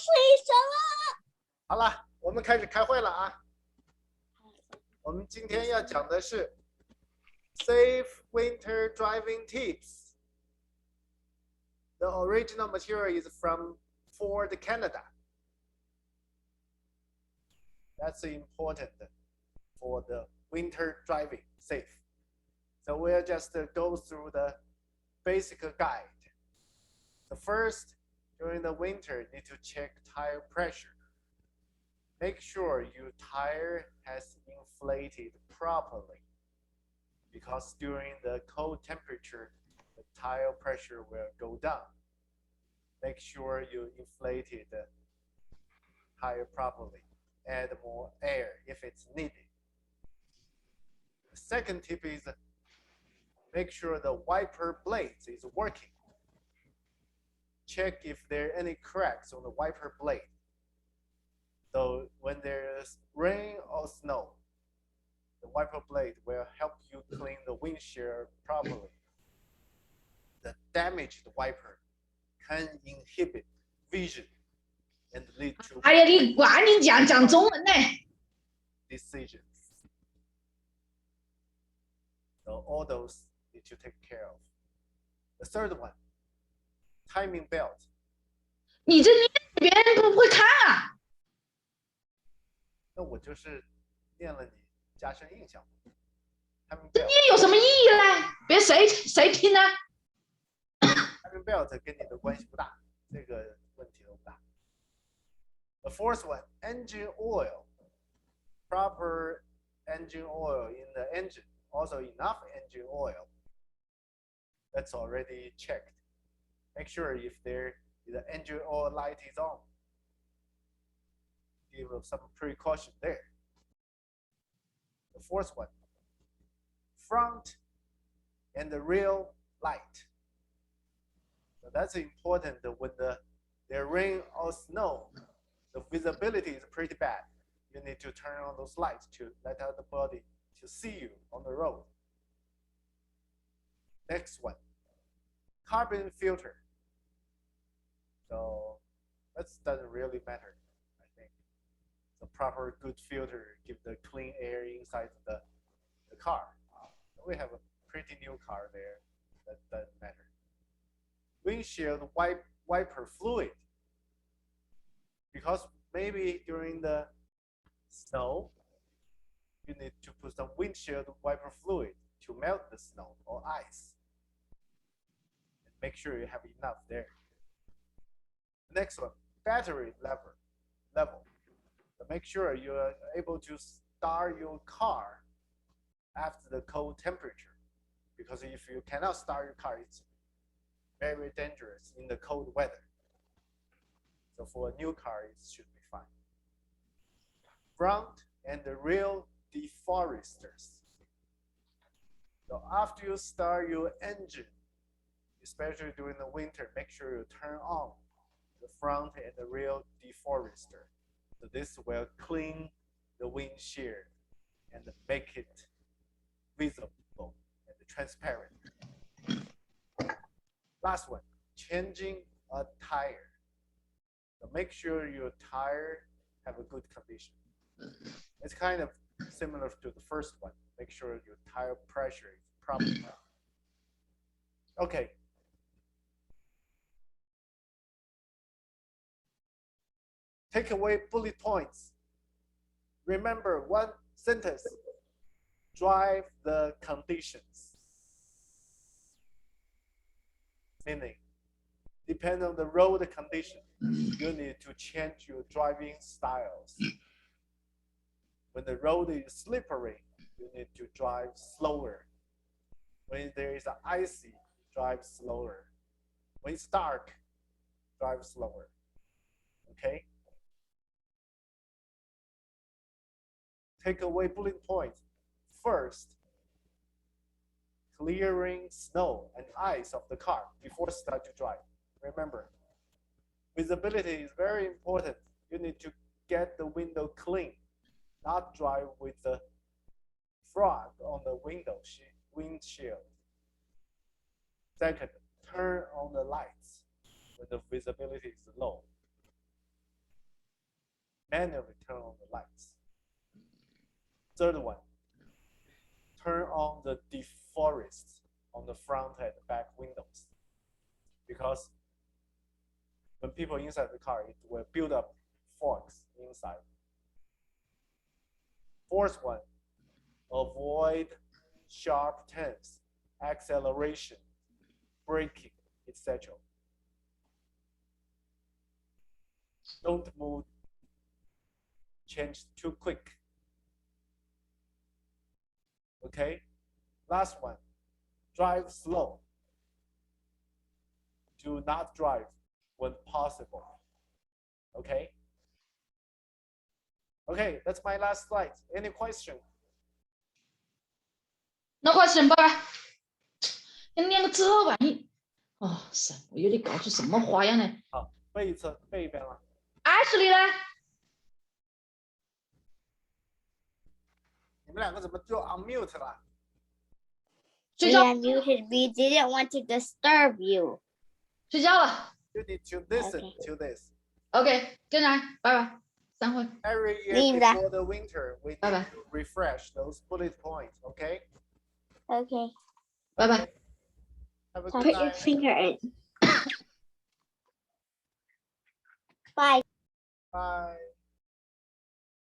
水声了。好了，我们开始开会了啊。我们今天要讲的是 Safe Winter Driving Tips. The original material is from Ford, Canada. That's important for the winter driving safe. So we'll just go through the basic guide. The first, during the winter, you need to check tire pressure. Make sure your tire has inflated properly, because during the cold temperature, the tire pressure will go down. Make sure you inflated the tire properly. Add more air if it's needed. The second tip is make sure the wiper blades is working. Check if there are any cracks on the wiper blade. So when there's rain or snow, the wiper blade will help you clean the windshield properly. The damaged wiper can inhibit vision and lead to 哎呀，你管你讲中文呢？ decisions. So all those need to take care of. The third one, timing belt. 你这别人不会看啊。那我就是念了你加深印象。Timing 这 belt. 念有什么意义呢？别谁听呢？ Timing belt 跟你的关系不大，这个问题都不大。The fourth one, engine oil. Proper engine oil in the engine. Also enough engine oil. That's already checked. Make sure if the engine oil light is on. Give some precaution there. The fourth one, front and the rear light. So that's important when there's rain or snow. The visibility is pretty bad. You need to turn on those lights to let out the body to see you on the road. Next one, carbon filter. So that doesn't really matter. I think the proper good filter give the clean air inside the car. We have a pretty new car there. That doesn't matter. Windshield wiper fluid. Because maybe during the snow, you need to put some windshield wiper fluid to melt the snow or ice. And make sure you have enough there. The next one, battery level. So make sure you are able to start your car after the cold temperature. Because if you cannot start your car, it's very dangerous in the cold weather. So for a new car, it should be fine. Front and the rear deforesters. So after you start your engine, especially during the winter, make sure you turn on the front and the rear deforester. So this will clean the windshield and make it visible and transparent. Last one, changing a tire. So make sure your tire have a good condition. It's kind of similar to the first one. Make sure your tire pressure is proper. Okay. Take away bullet points. Remember one sentence. Drive the conditions. Meaning, depending on the road condition, you need to change your driving styles. When the road is slippery, you need to drive slower. When there is icy, drive slower. When it's dark, drive slower. Okay? Take away bullet points. First, clearing snow and ice of the car before start to drive. Remember, visibility is very important. You need to get the window clean, not drive with the fog on the windshield. Second, turn on the lights when the visibility is low. manually turn on the lights. Third one, turn on the deforest on the front and back windows. Because when people inside the car, it will build up fogs inside. Fourth one, avoid sharp turns, acceleration, braking, etc. Don't move, change too quick. Okay, last one, drive slow. Do not drive when possible. Okay? Okay, that's my last slide. Any question? No question，拜拜。先念个这玩意。哦，是，我有点搞出什么花样呢？好，背一次，背一遍了。Ashley 呢？你们两个怎么就 unmute 了？ 睡 We 觉， unmuted. We didn't want to disturb you. 睡觉了。 You need to listen Okay. to this. OK，good night，拜拜，散会。 Every year Leave that. before the winter, we need Bye-bye. to refresh those bullet points, okay? Okay. 拜拜。 Have a Put good your night. finger in. Bye. Bye.